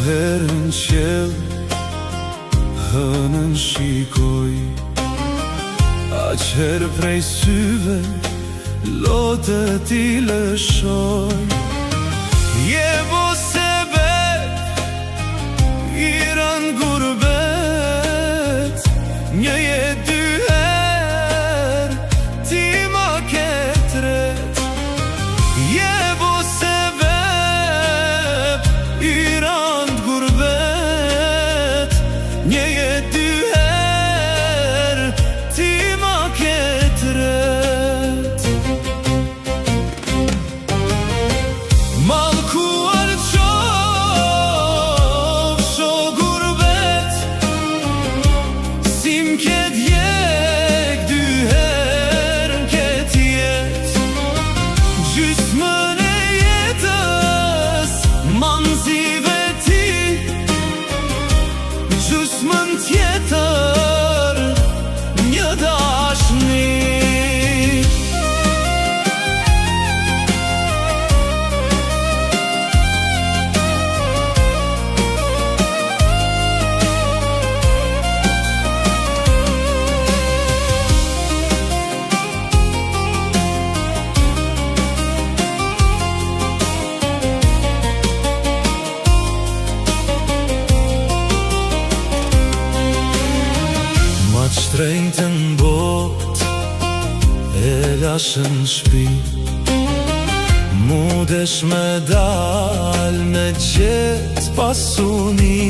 herën qell hënën shikoj, aq herë prej syve lotët I lëshoj. Je bo sebeb I rënd gurbet, një jet dy herë ti ma ke tret. Je bo sebeb I rënd gurbet, një jet dy herë ti ma ke tret. Malkuar qof sho gurbet, si m'ket jek dy herë m'ket jet. Gjysmën e jetës manzive ti, gjysmën tjetër një dashni. Ma qtrejnë n'bot e lashën shpi, mu desh me dal me gjet pasuni.